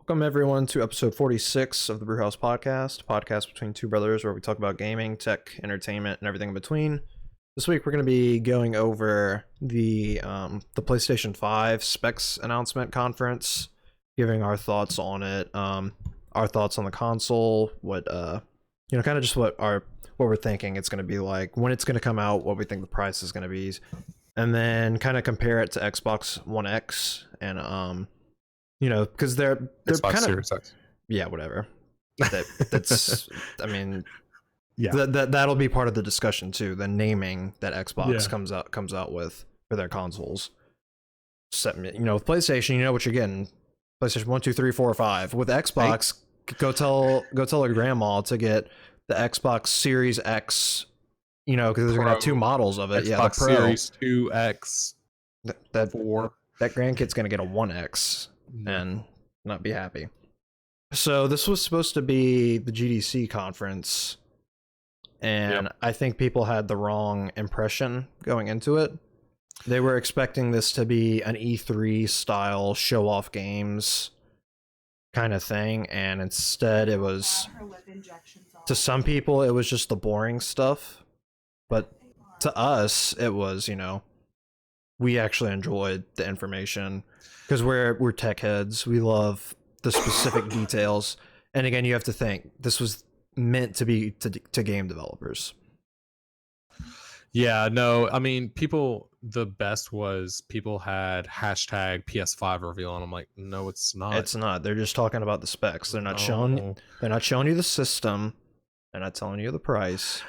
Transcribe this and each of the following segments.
Welcome everyone to episode 46 of the Brewhouse podcast between two brothers where we talk about gaming, tech, entertainment, and everything in between. This week we're going to be going over the PlayStation 5 specs announcement conference, giving our thoughts on it, our thoughts on the console, what kind of just what we're thinking it's going to be like, when it's going to come out, what we think the price is going to be, and then kind of compare it to Xbox One X and because they're Xbox kind Series of X. yeah, whatever. That's I mean, Yeah. that'll be part of the discussion too. The naming that Xbox Yeah. comes out with for their consoles. With PlayStation, you know what you're getting. PlayStation 1, 2, 3, 4, 5. With Xbox, go tell your grandma to get the Xbox Series X. Because they're gonna have two models of it. Xbox Yeah, the Pro. Series 2X, That 4. grandkid's gonna get a 1X and not be happy. So this was supposed to be the GDC conference, and I think people had the wrong impression going into it. They were expecting this to be an E3 style show off games kind of thing, and instead it was, to some people it was just the boring stuff, but to us it was, we actually enjoyed the information because we're tech heads. We love the specific details, and again, you have to think this was meant to be to game developers. Yeah, no, I mean, the best was people had hashtag PS5 reveal, and I'm like, no, it's not. It's not. They're just talking about the specs. They're not showing you the system. They're not telling you the price.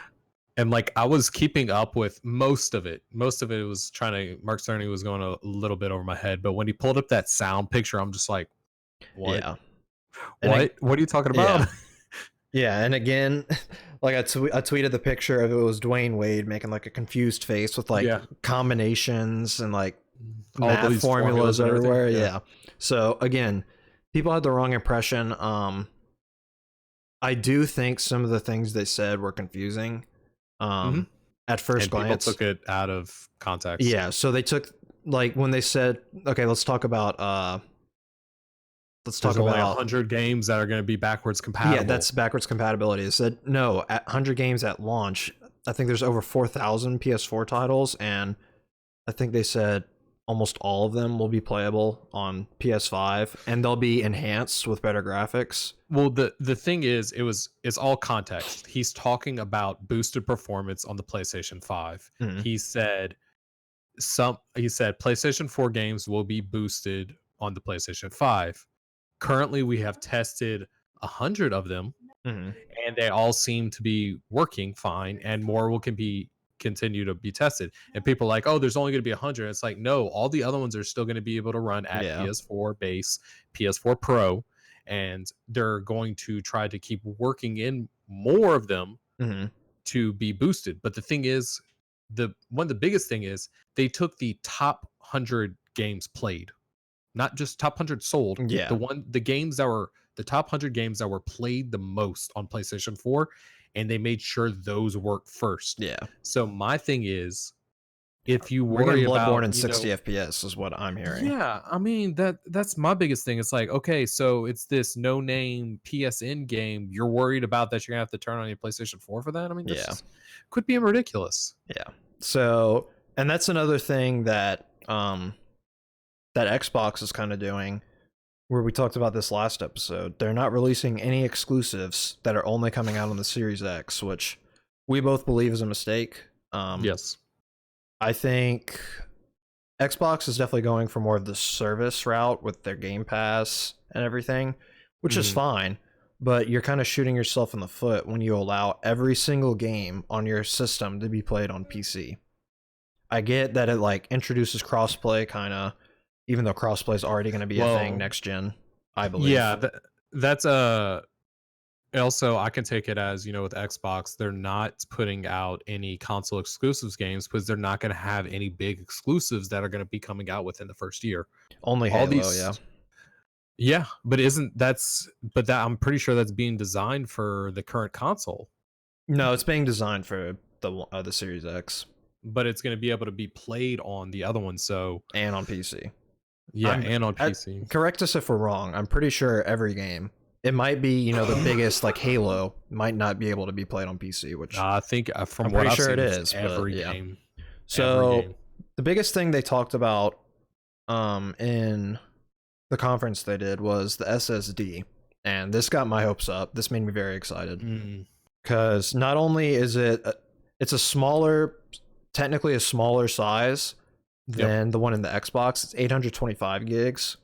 And like, I was keeping up with most of it. Most of it was Mark Cerny was going a little bit over my head, but when he pulled up that sound picture, I'm just like, what? Yeah. What are you talking about? Yeah. Yeah, and again, like I tweeted the picture of it was Dwayne Wade making like a confused face with like combinations and like all math formulas everywhere. Yeah. So again, people had the wrong impression. I do think some of the things they said were confusing. At first glance, people took it out of context. Yeah, so they took, like, when they said, okay, let's talk about only 100 games that are going to be backwards compatible. Yeah, that's backwards compatibility. It said no, at 100 games at launch. I think there's over 4,000 PS4 titles, and I think they said almost all of them will be playable on PS5, and they'll be enhanced with better graphics. Well, the thing is, it's all context. He's talking about boosted performance on the PlayStation 5. Mm-hmm. He said PlayStation 4 games will be boosted on the PlayStation 5. Currently, we have tested 100 of them, and they all seem to be working fine, and more will continue to be tested. And people are like, oh, there's only going to be 100. It's like, no, all the other ones are still going to be able to run at PS4 base, PS4 Pro, and they're going to try to keep working in more of them to be boosted. But the thing is, one of the biggest thing is they took the top 100 games played, not just top 100 sold. Yeah. The top 100 games that were played the most on PlayStation 4, and they made sure those work first. Yeah. So my thing is, if you worry about Bloodborne in 60 FPS is what I'm hearing. Yeah, I mean that's my biggest thing. It's like, okay, so it's this no-name PSN game. You're worried about that you're gonna have to turn on your PlayStation 4 for that? I mean, could be ridiculous. Yeah. So, and that's another thing that that Xbox is kind of doing, where we talked about this last episode. They're not releasing any exclusives that are only coming out on the Series X, which we both believe is a mistake. Yes. I think Xbox is definitely going for more of the service route with their Game Pass and everything, which is fine, but you're kind of shooting yourself in the foot when you allow every single game on your system to be played on PC. I get that it like introduces crossplay kind of, even though crossplay is already going to be a thing next gen, I believe. Yeah, that's also, I can take it as, with Xbox, they're not putting out any console exclusives games because they're not going to have any big exclusives that are going to be coming out within the first year. Only Halo, yeah. Yeah, but I'm pretty sure that's being designed for the current console. No, it's being designed for the Series X. But it's going to be able to be played on the other one, and on PC. Yeah, and on PC. Correct us if we're wrong. I'm pretty sure every game. It might be, the biggest, like Halo, might not be able to be played on PC, which I think from I'm what pretty I've sure seen, it it's is. every But, yeah. game. So the biggest thing they talked about in the conference they did was the SSD, and this got my hopes up. This made me very excited because not only is it's a smaller, technically a smaller size than the one in the Xbox. It's 825 gigs,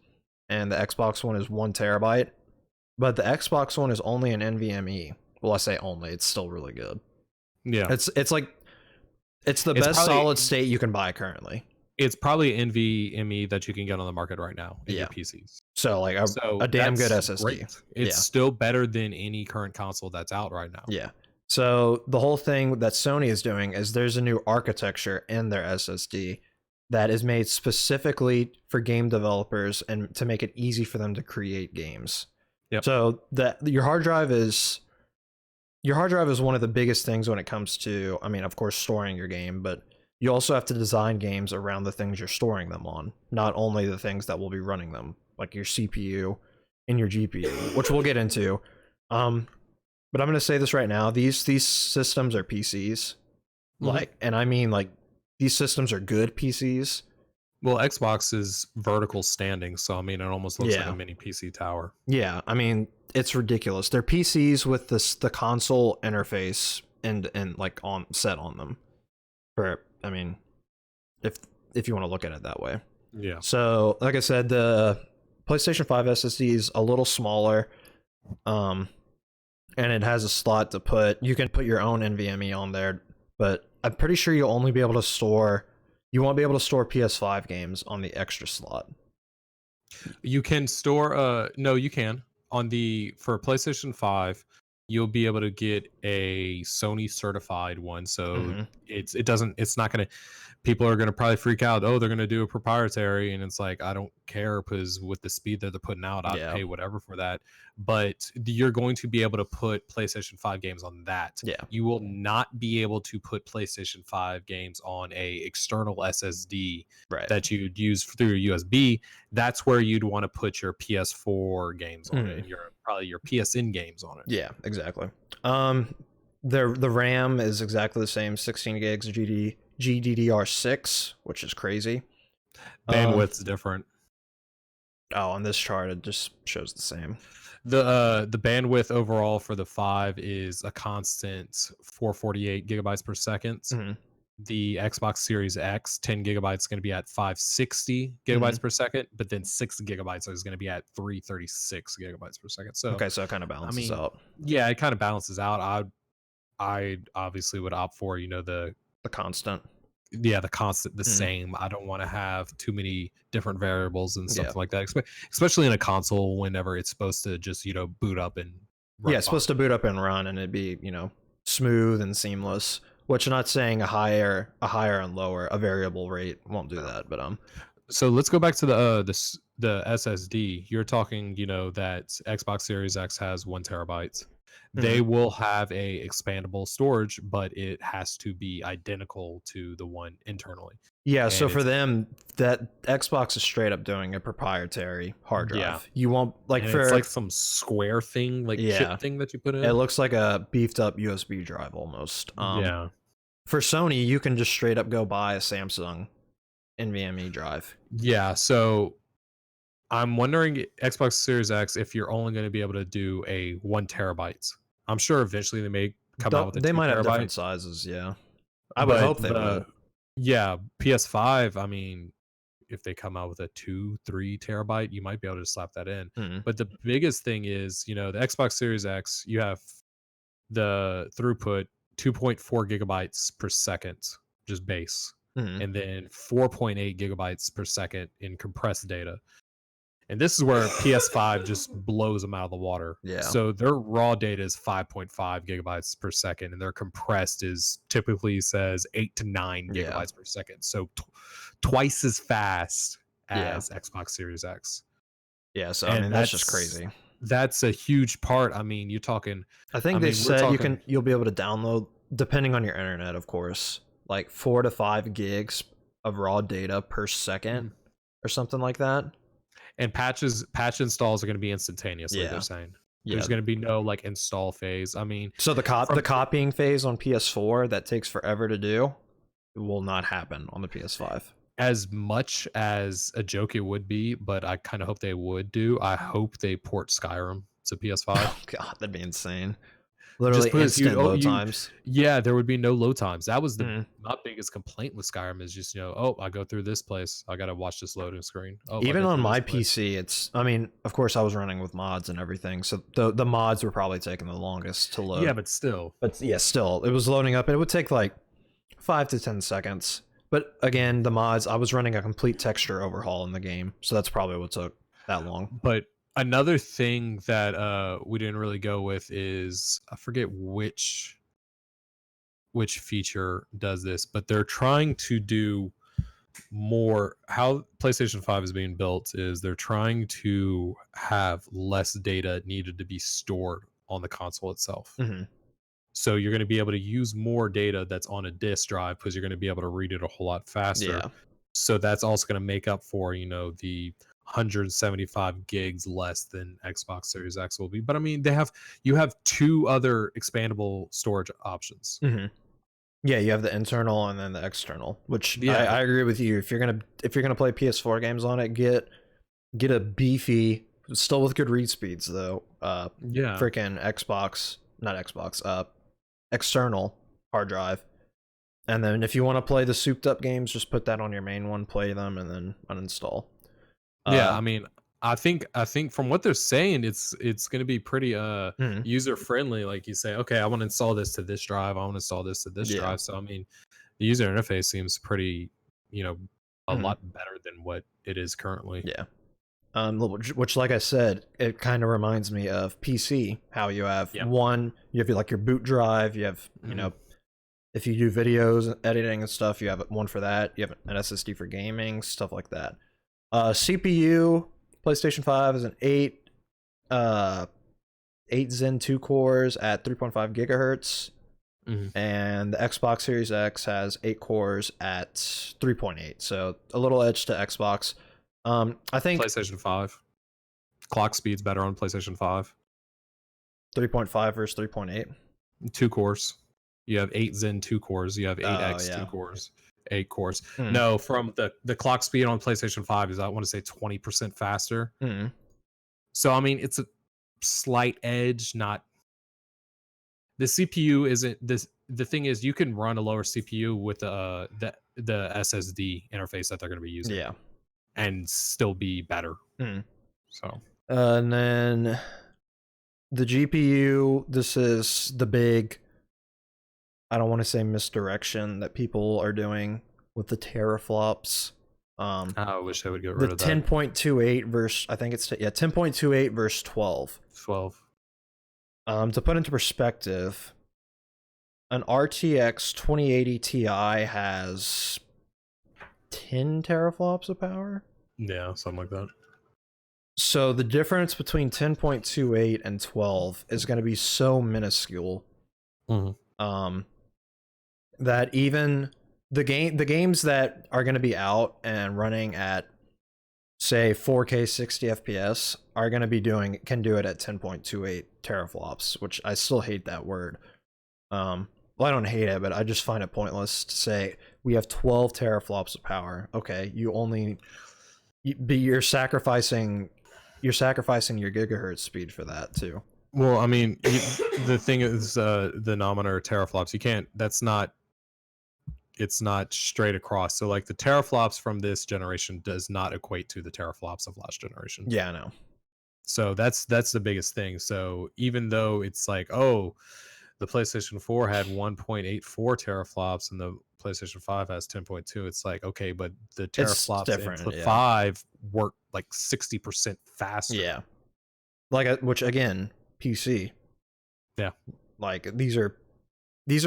and the Xbox one is 1 terabyte. But the Xbox one is only an NVMe. Well, I say only. It's still really good. Yeah, it's the best probably, solid state you can buy currently. It's probably NVMe that you can get on the market right now in your PCs. So like a damn good SSD. Great. It's still better than any current console that's out right now. Yeah. So the whole thing that Sony is doing is there's a new architecture in their SSD that is made specifically for game developers and to make it easy for them to create games. Yep. So that your hard drive is one of the biggest things when it comes to, I mean, of course, storing your game, but you also have to design games around the things you're storing them on, not only the things that will be running them, like your CPU and your GPU, which we'll get into. But I'm going to say this right now: these systems are PCs, and I mean like these systems are good PCs. Well, Xbox is vertical standing, so I mean, it almost looks like a mini PC tower. Yeah, I mean, it's ridiculous. They're PCs with the console interface and like set on them. I mean, if you want to look at it that way. Yeah. So, like I said, the PlayStation 5 SSD is a little smaller, and it has a slot to put. You can put your own NVMe on there, but I'm pretty sure you'll only be able to store. You won't be able to store PS5 games on the extra slot. You can store. No, you can for PlayStation 5. You'll be able to get a Sony certified one, so it's not gonna. People are gonna probably freak out. Oh, they're gonna do a proprietary, and it's like, I don't care, because with the speed that they're putting out, I'd pay whatever for that. But you're going to be able to put PlayStation 5 games on that. Yeah, you will not be able to put PlayStation 5 games on a external SSD that you'd use through your USB. That's where you'd want to put your PS4 games on it, and probably your PSN games on it. Yeah, exactly. The RAM is exactly the same, 16 gigs GDDR6, which is crazy. Bandwidth's different. Oh, on this chart it just shows the same. The bandwidth overall for the 5 is a constant 448 gigabytes per second. The Xbox Series X 10 gigabytes is going to be at 560 gigabytes per second, but then 6 gigabytes is going to be at 336 gigabytes per second. So okay, so it kind of balances out. Yeah, it kind of balances out. I obviously would opt for the constant. Yeah, the constant, the same. I don't want to have too many different variables and stuff like that, especially in a console whenever it's supposed to just boot up and run. Yeah, it's supposed to boot up and run, and it'd be smooth and seamless. Which, I'm not saying a higher and lower, a variable rate won't do that, but So let's go back to the SSD. You're talking, that Xbox Series X has 1 terabyte. They will have a expandable storage, but it has to be identical to the one internally. Yeah, so for them, that Xbox is straight up doing a proprietary hard drive. Yeah. You won't it's like some square thing, chip thing that you put in. It looks like a beefed up USB drive almost. Yeah. For Sony, you can just straight up go buy a Samsung NVMe drive. Yeah, so I'm wondering, Xbox Series X, if you're only going to be able to do a 1 terabyte. I'm sure eventually they may come out with a 2 They might terabyte. have different sizes, yeah. I would hope they would. Yeah, PS5, I mean, if they come out with a 2-3 terabyte, you might be able to slap that in. But the biggest thing is, the Xbox Series X, you have the throughput 2.4 gigabytes per second, just base, and then 4.8 gigabytes per second in compressed data. And this is where PS5 just blows them out of the water. Yeah. So their raw data is 5.5 gigabytes per second, and their compressed is typically says 8 to 9 gigabytes per second. So twice as fast as Xbox Series X. Yeah. So I mean, that's just crazy. That's a huge part. I mean, you're talking. I think they said you'll be able to download, depending on your internet, of course, like 4 to 5 gigs of raw data per second. or something like that. And patch installs are going to be instantaneously. Yeah. They're saying Yeah. there's going to be no like install phase. I mean, so the copying phase on PS4 that takes forever to do will not happen on the PS5. As much as a joke it would be, but I kind of hope they would do. I hope they port Skyrim to PS5. Oh god, that'd be insane. Literally instant load times. Yeah, there would be no load times. That was my biggest complaint with Skyrim is just, I go through this place, I gotta watch this loading screen. Even on my PC, it's, I mean, of course I was running with mods and everything, so the mods were probably taking the longest to load. Yeah, but still. But yeah, still, it was loading up and it would take like 5 to 10 seconds. But again, the mods, I was running a complete texture overhaul in the game, so that's probably what took that long. But another thing that we didn't really go with is, I forget which feature does this, but they're trying to do more. How PlayStation 5 is being built is they're trying to have less data needed to be stored on the console itself. Mm-hmm. So you're going to be able to use more data that's on a disk drive because you're going to be able to read it a whole lot faster. Yeah. So that's also going to make up for, the 175 gigs less than Xbox Series X will be. But I mean, you have two other expandable storage options. Mm-hmm. Yeah, you have the internal and then the external, which I agree with you. If you're gonna play PS4 games on it, get a beefy, still with good read speeds though. Freaking external hard drive. And then if you want to play the souped up games, just put that on your main one, play them, and then uninstall. I mean, I think from what they're saying, it's going to be pretty user friendly. Like you say, okay, I want to install this to this drive, I want to install this to this drive. So I mean, the user interface seems pretty, a lot better than what it is currently. Yeah. Which, like I said, it kind of reminds me of PC. How you have you have like your boot drive. You have if you do videos, editing and stuff, you have one for that. You have an SSD for gaming, stuff like that. CPU, PlayStation 5 is an 8 Zen 2 cores at 3.5 gigahertz. And the Xbox Series X has 8 cores at 3.8. So a little edge to Xbox. I think PlayStation 5 clock speed's better on PlayStation 5. 3.5 versus 3.8. 2 cores. You have 8 Zen 2 cores. You have 8X 2 cores. 8 cores. No, from the clock speed on PlayStation 5 is, I want to say, 20% faster. So I mean, it's a slight edge. Not the CPU isn't this. The thing is, you can run a lower CPU with the SSD interface that they're going to be using. Yeah. And still be better. So and then the GPU, this is the big, I don't want to say misdirection that people are doing with the teraflops. I wish they would get rid of that. 10.28 versus, I think it's 10.28 versus 12. To put into perspective, an RTX 2080 Ti has 10 teraflops of power. Yeah, something like that. So the difference between 10.28 and 12 is going to be so minuscule. That even the games that are going to be out and running at, say, 4K 60 FPS are going to be can do it at 10.28 teraflops, which I still hate that word. Well, I don't hate it, but I just find it pointless to say we have 12 teraflops of power. Okay, you're sacrificing your gigahertz speed for that too. Well, I mean, the thing is, the denominator teraflops, you can't. It's not straight across. So like the teraflops from this generation does not equate to the teraflops of last generation. Yeah, I know. So that's the biggest thing. So even though it's like, oh, the PlayStation 4 had 1.84 teraflops and the PlayStation 5 has 10.2, it's like, okay, but the teraflops in the 5 work like 60% faster. Yeah. Which again, PC. Yeah. Like these are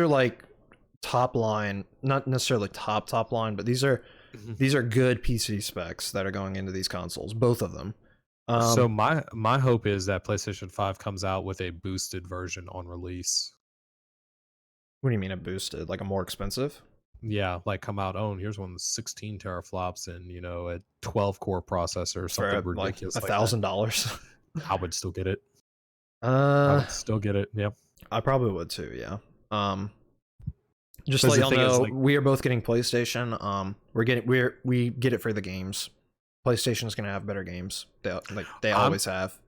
like top line, not necessarily top line, but these are good PC specs that are going into these consoles, both of them. So my hope is that PlayStation 5 comes out with a boosted version on release. What do you mean a boosted? Like a more expensive? Yeah, like come out. Oh, and here's one with 16 teraflops and a 12 core processor or something for like ridiculous like $1,000. I would still get it. I Uh, would still get it. Yeah. I probably would too. Yeah. Just Because let the y'all thing is, know, like, we are both getting PlayStation. We get it for the games. PlayStation is gonna have better games. They always have.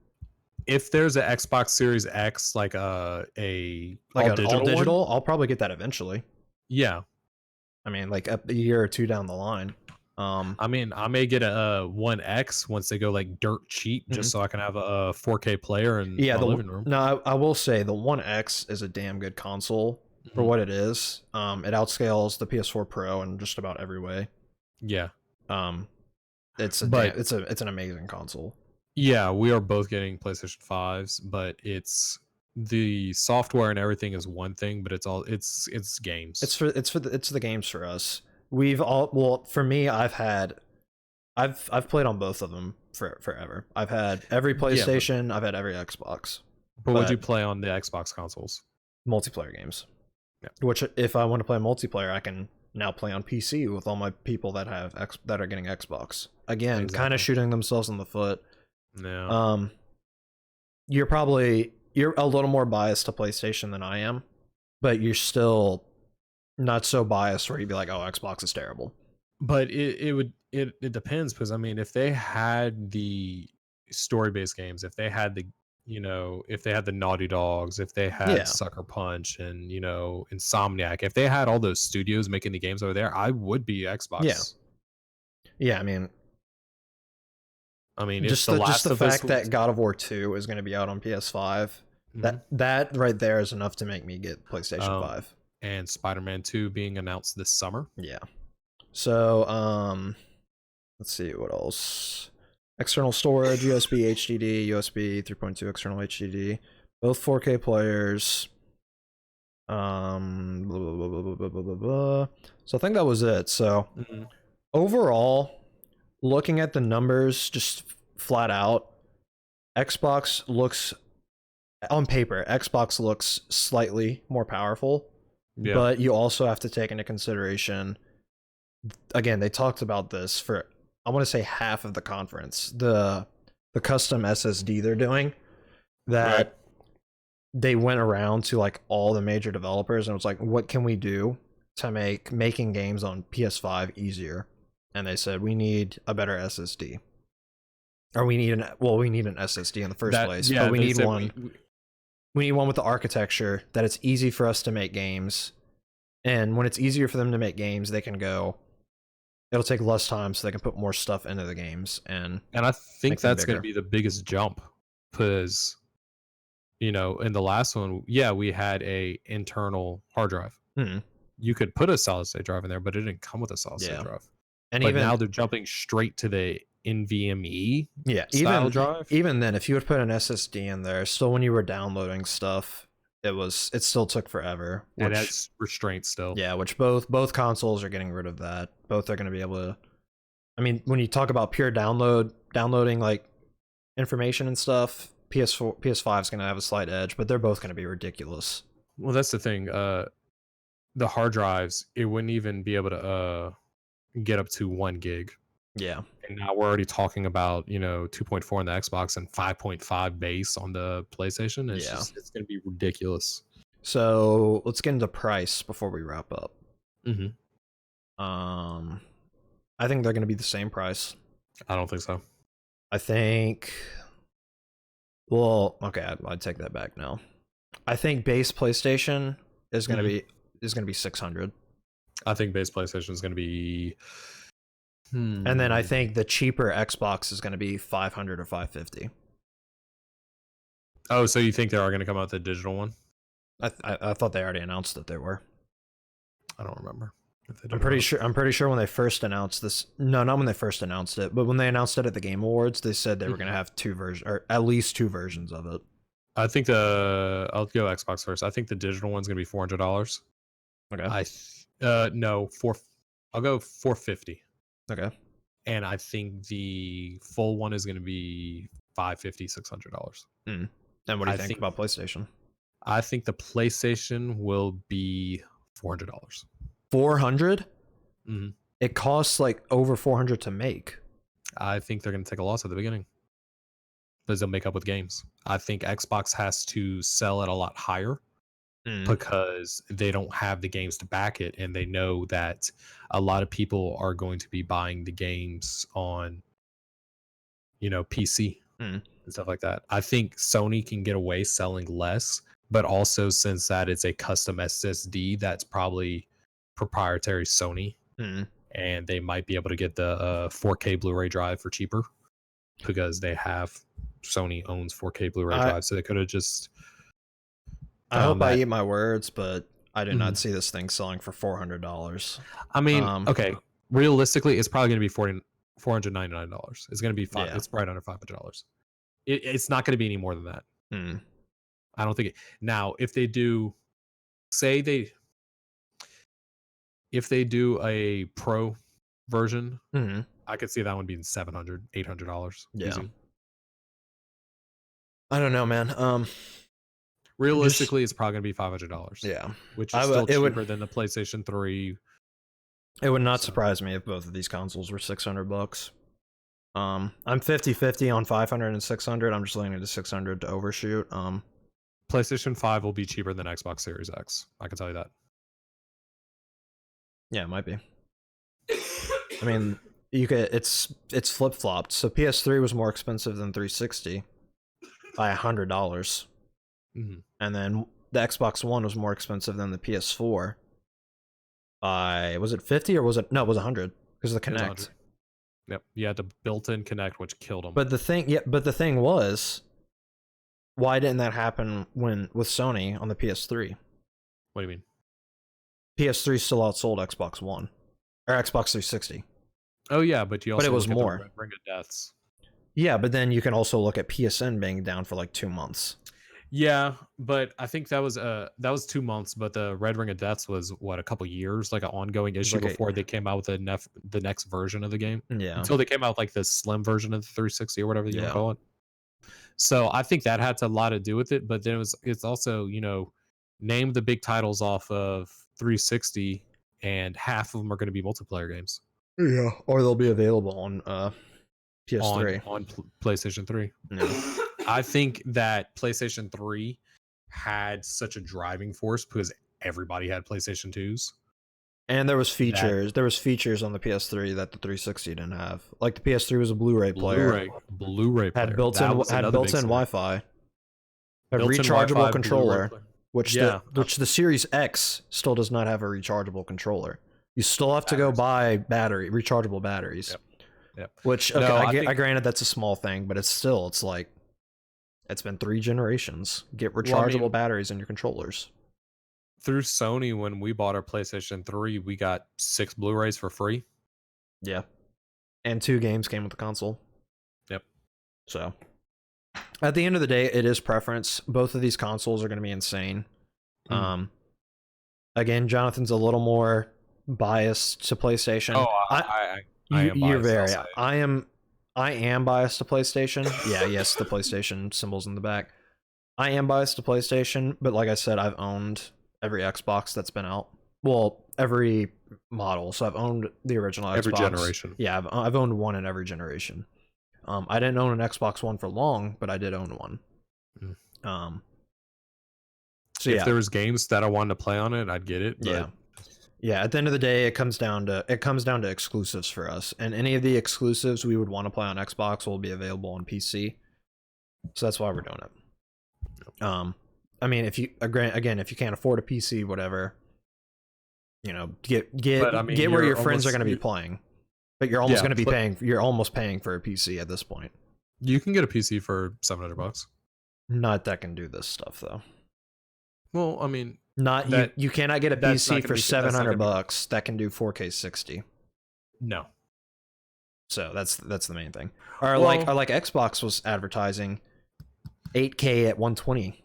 if there's an Xbox Series X, like a Like all an all digital one, digital, I'll probably get that eventually. yeah. I mean, like a year or two down the line. I mean, I may get a One X once they go like dirt cheap, just so I can have a 4K player in yeah, my living room. no, I will say the One X is a damn good console for what it is. It outscales the PS4 Pro in just about every way. Yeah. It's an amazing console. Yeah, we are both getting PlayStation 5s, but it's the software and everything is one thing, but it's games. It's the games for us. For me, I've played on both of them for forever. I've had every PlayStation, I've had every Xbox. But would you play on the Xbox consoles? Multiplayer games. Yeah. Which, if I want to play multiplayer, I can now play on PC with all my people that are getting Xbox. Again, kind of shooting themselves in the foot. Yeah. You're a little more biased to PlayStation than I am, but you're still not so biased where you'd be like, oh, Xbox is terrible. But it depends, because I mean, if they had the story-based games, if they had the Naughty Dogs, if they had Sucker Punch and Insomniac, if they had all those studios making the games over there, I would be Xbox. Yeah, I mean, just the fact that God of War 2 is going to be out on PS5, that right there is enough to make me get PlayStation 5. And Spider-Man 2 being announced this summer. Yeah. So, let's see what else. External storage, USB HDD, USB 3.2 external HDD, both 4K players. Blah, blah, blah, blah, blah, blah, blah. So I think that was it. So overall, looking at the numbers just flat out, Xbox looks, on paper, Xbox looks slightly more powerful, but you also have to take into consideration, again, they talked about this for, I want to say, half of the conference, the custom SSD they're doing, that they went around to like all the major developers and was like, what can we do to make making games on PS5 easier? And they said, we need a better SSD. Or we need an SSD in the first place, but we need one. We need one with the architecture that it's easy for us to make games. And when it's easier for them to make games, they can go, it'll take less time so they can put more stuff into the games. And I think that's going to be the biggest jump, because in the last one, we had a internal hard drive. You could put a solid state drive in there, but it didn't come with a solid state drive. And but now they're jumping straight to the NVMe style drive. Even then, if you would put an SSD in there, still when you were downloading stuff, it still took forever. And that's restraint still. Yeah, which both consoles are getting rid of that. Both are going to be able to, I mean, when you talk about pure downloading like information and stuff, PS5 is going to have a slight edge, but they're both going to be ridiculous. Well, that's the thing. The hard drives, it wouldn't even be able to get up to 1 gig. Yeah. And now we're already talking about 2.4 on the Xbox and 5.5 base on the PlayStation. It's going to be ridiculous. So let's get into price before we wrap up. I think they're going to be the same price. I don't think so. I think, well, okay, I'd take that back now. I think base PlayStation is going to be 600. I think base PlayStation is going to be, and then I think the cheaper Xbox is going to be 500 or 550. Oh, so you think they are going to come out with a digital one? I thought they already announced that they were. I don't remember. I'm pretty sure when they first announced this. No, not when they first announced it, but when they announced it at the Game Awards, they said they were going to have 2 versions, or at least 2 versions of it. I think I'll go Xbox first. I think the digital one's going to be $400. Okay. No, I'll go $450. Okay. And I think the full one is going to be $550, $600. And what do you think about PlayStation? I think the PlayStation will be $400. 400? Mhm. It costs like over 400 to make. I think they're going to take a loss at the beginning because they'll make up with games. I think Xbox has to sell it a lot higher because they don't have the games to back it, and they know that a lot of people are going to be buying the games on, PC and stuff like that. I think Sony can get away selling less, but also since that it's a custom SSD, that's probably proprietary Sony, and they might be able to get the 4K Blu-ray drive for cheaper because Sony owns 4K Blu-ray drive, so they could have just. I hope I eat my words, but I do not see this thing selling for $400. I mean, okay, realistically, it's probably going to be $499. It's going to be five. Yeah. It's right under $500. It's not going to be any more than that. I don't think it. Now, if they do, if they do a pro version, I could see that one being $700, $800. Yeah. Easy. I don't know, man. Realistically, it's probably going to be $500. Yeah, which is still cheaper than the PlayStation 3. It would not surprise me if both of these consoles were $600. I'm 50-50 on 500 and 600. I'm just leaning into 600 to overshoot. PlayStation 5 will be cheaper than Xbox Series X. I can tell you that. Yeah, it might be. I mean, it's flip-flopped. So PS3 was more expensive than 360 by $100. And then the Xbox One was more expensive than the PS4 by, was it 50 or was it, no, it was 100 because of the Kinect. Yep, you had the built-in Kinect, which killed them. But the thing was, why didn't that happen with Sony on the PS3? What do you mean? PS3 still outsold Xbox One or Xbox 360. Oh yeah, but you also it was look more at the Ring of Deaths. Yeah, but then you can also look at PSN being down for like 2 months. Yeah, but I think that was 2 months. But the Red Ring of Deaths was a couple years, like an ongoing issue before they came out with the next version of the game. Yeah, until they came out with like the slim version of the 360 or whatever you want to call it. So I think that had a lot to do with it. But then it's also name the big titles off of 360, and half of them are going to be multiplayer games. Yeah, or they'll be available on PS3 on PlayStation 3. Yeah. I think that PlayStation 3 had such a driving force because everybody had PlayStation 2s. And there was features. There was features on the PS3 that the 360 didn't have. Like the PS3 was a Blu-ray player. Blu-ray player. Had built-in Wi-Fi. A rechargeable controller, which the Series X still does not have a rechargeable controller. You still have to go buy rechargeable batteries. Yep. Which I granted that's a small thing, but it's like it's been 3 generations. Get rechargeable batteries in your controllers. Through Sony, when we bought our PlayStation 3, we got 6 Blu-rays for free. Yeah. And 2 games came with the console. Yep. So at the end of the day, it is preference. Both of these consoles are going to be insane. Again, Jonathan's a little more biased to PlayStation. I am biased to PlayStation. Yeah, yes, the PlayStation symbols in the back. I am biased to PlayStation, but like I said, I've owned every Xbox that's been out. Well, every model. So I've owned the original Xbox. Every generation. Yeah, I've owned one in every generation. I didn't own an Xbox One for long, but I did own one. So if there was games that I wanted to play on it, I'd get it. But... Yeah. At the end of the day, it comes down to exclusives for us, and any of the exclusives we would want to play on Xbox will be available on PC. So that's why we're doing it. I mean, if you can't afford a PC, whatever, get where your friends are going to be playing, but you're almost going to be paying. You're almost paying for a PC at this point. You can get a PC for $700. Not that can do this stuff though. Well, I mean, you cannot get a PC for $700 that can do 4K 60. No. So that's the main thing. Or like Xbox was advertising 8K at 120.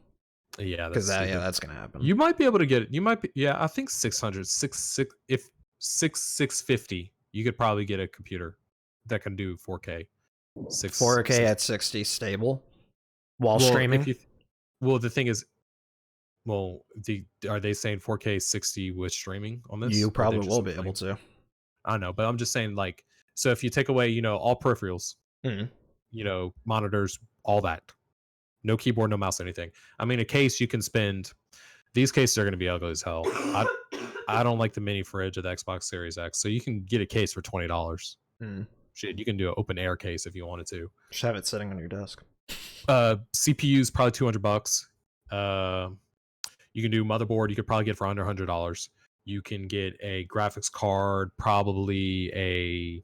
Yeah, because that's gonna happen. You might be able to get it. You might be. Yeah, I think 650. You could probably get a computer that can do 4K. 4K at 60 stable while streaming. The thing is, are they saying 4K 60 with streaming on this? You probably will be able to. I know, but I'm just saying, like, so if you take away, all peripherals, Mhm. monitors, all that, no keyboard, no mouse, anything. I mean, a case you can spend. These cases are going to be ugly as hell. I don't like the mini fridge of the Xbox Series X, so you can get a case for $20. Mhm. Shit, you can do an open air case if you wanted to. Just have it sitting on your desk. CPU is probably $200. You can do motherboard. You could probably get for under $100. You can get a graphics card, probably a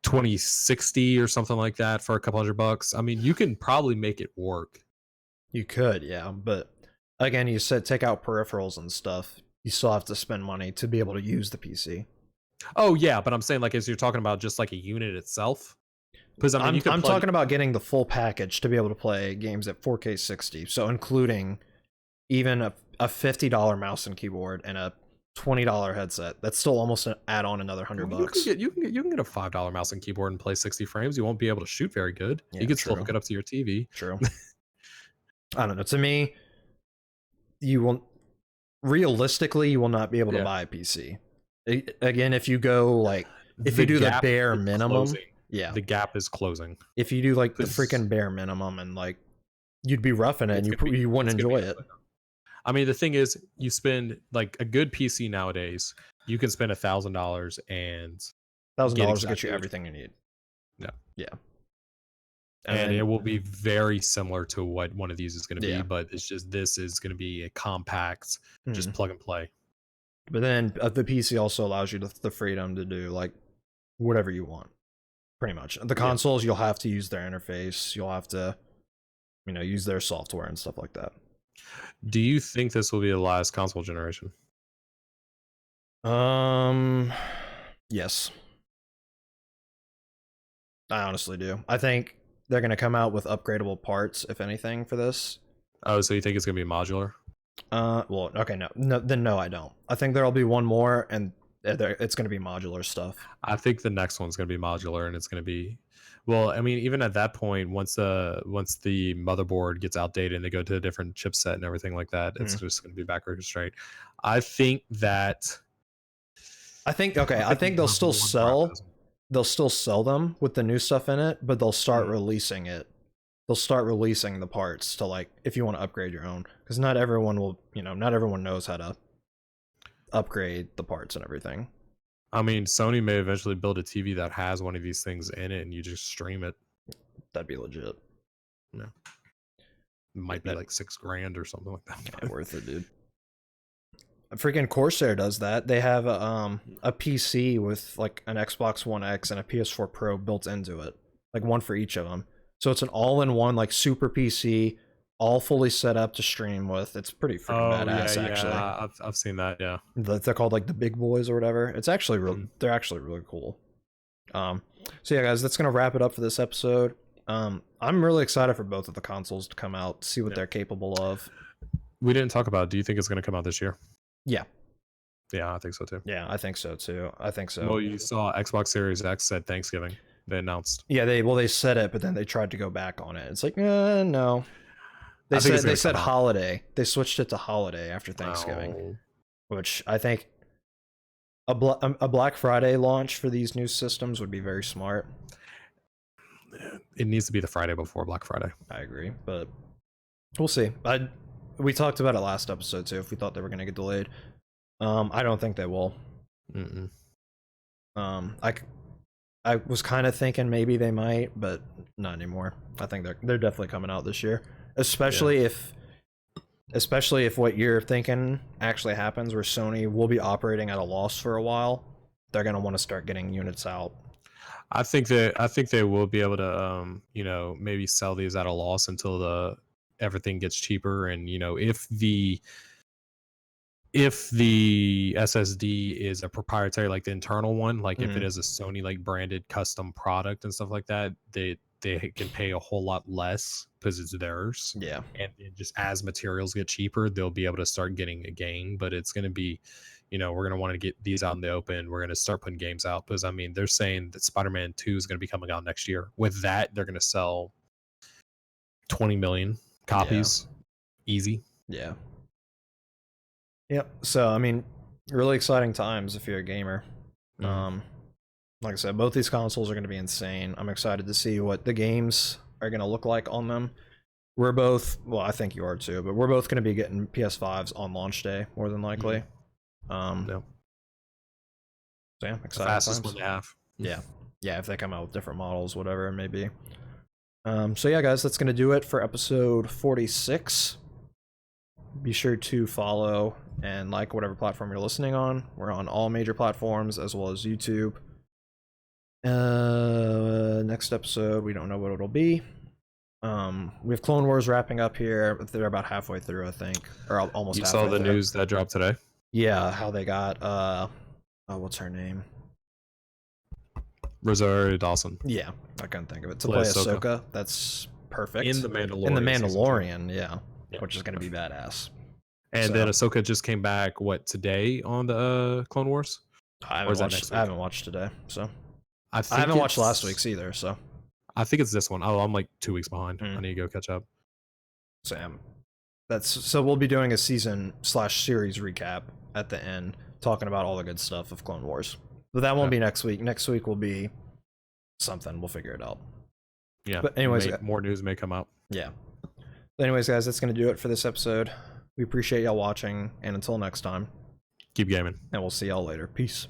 2060 or something like that for a couple $100. I mean, you can probably make it work. You could, yeah, but again, you said take out peripherals and stuff. You still have to spend money to be able to use the PC. Oh yeah, but I'm saying, like, as you're talking about just like a unit itself, because I mean, I'm talking about getting the full package to be able to play games at 4K 60. So including even a $50 mouse and keyboard and a $20 headset. That's still almost an add-on another $100. You can get a $5 mouse and keyboard and play 60 frames. You won't be able to shoot very good. Yeah, you can true. still hook it up to your TV. True. I don't know. To me, you will realistically you will not be able to buy a PC. Again, if you go like if you do the bare minimum, yeah, the gap is closing. If you do like the freaking bare minimum and like you'd be roughing it and you wouldn't enjoy it. I mean, the thing is, you spend like a good PC nowadays, you can spend $1,000 and $1,000 get you everything you need. Yeah. And it will be very similar to what one of these is going to be, but it's just this is going to be a compact, just plug and play. But then the PC also allows you the freedom to do like whatever you want, pretty much. The consoles, you'll have to use their interface. You'll have to, use their software and stuff like that. Do you think this will be the last console generation? Yes. I honestly do. I think they're going to come out with upgradable parts, if anything, for this. Oh, so you think it's going to be modular? Well, okay, no, I don't. I think there'll be one more, and it's going to be modular stuff. I think the next one's going to be modular, and it's going to be, well, I mean, even at that point, once the motherboard gets outdated and they go to a different chipset and everything like that, it's just going to be backward straight. I think they'll still sell. They'll still sell them with the new stuff in it, but they'll start releasing it. They'll start releasing the parts to, like, if you want to upgrade your own, because not everyone knows how to upgrade the parts and everything. I mean, Sony may eventually build a TV that has one of these things in it, and you just stream it. That'd be legit. Yeah, it might be like $6,000 or something like that. Yeah, worth it, dude. Freaking Corsair does that. They have a PC with like an Xbox One X and a PS4 Pro built into it, like one for each of them. So it's an all-in-one like super PC, all fully set up to stream with. It's pretty freaking badass, actually. Yeah, I've seen that. Yeah, they're called like the big boys or whatever. It's actually they're actually really cool. So yeah, guys, that's gonna wrap it up for this episode. I'm really excited for both of the consoles to come out, see what they're capable of. We didn't talk about, do you think it's going to come out this year? Yeah, I think so too. Yeah, I think so too. Well, you saw Xbox Series X said Thanksgiving. They announced. Yeah, they said it, but then they tried to go back on it. It's like, no. They said holiday. They switched it to holiday after Thanksgiving, which I think a Black Friday launch for these new systems would be very smart. It needs to be the Friday before Black Friday. I agree, but we'll see. We talked about it last episode too. If we thought they were going to get delayed, I don't think they will. I was kind of thinking maybe they might, but not anymore. I think they're definitely coming out this year, especially if what you're thinking actually happens, where Sony will be operating at a loss for a while. They're going to want to start getting units out. I think they will be able to maybe sell these at a loss until everything gets cheaper, and if the SSD is a proprietary, like the internal one, like if it is a Sony like branded custom product and stuff like that, they can pay a whole lot less because it's theirs. Yeah. And just as materials get cheaper, they'll be able to start getting a gain. But it's going to be, we're going to want to get these out in the open. We're going to start putting games out because, I mean, they're saying that Spider-Man 2 is going to be coming out next year. With that, they're going to sell 20 million copies. Easy. Yeah. Yep. So, I mean, really exciting times if you're a gamer. Like I said, both these consoles are going to be insane. I'm excited to see what the games are going to look like on them. We're both, well, I think you are too, but we're both going to be getting PS5s on launch day, more than likely. No. So yeah, exciting The fastest times. one to have. Yeah. Yeah, if they come out with different models, whatever it may be. So yeah, guys, that's going to do it for episode 46. Be sure to follow and like whatever platform you're listening on. We're on all major platforms as well as YouTube. Next episode, we don't know what it'll be. We have Clone Wars wrapping up here. They're about halfway through, I think, or almost. You saw the news that dropped today? Yeah, how they got what's her name? Rosario Dawson. Yeah, I couldn't think of it. To play Ahsoka. That's perfect. In the Mandalorian. In the Mandalorian, yeah, which is going to be badass. And then Ahsoka just came back, today on the Clone Wars? I haven't watched today, so I haven't watched last week's either, so I think it's this one. Oh, I'm like 2 weeks behind. I need to go catch up. Sam, so we'll be doing a season/series recap at the end, talking about all the good stuff of Clone Wars. But that won't be next week. Next week will be something. We'll figure it out. Yeah. But anyways, more news may come out. Yeah. But anyways, guys, that's going to do it for this episode. We appreciate y'all watching, and until next time, keep gaming. And we'll see y'all later. Peace.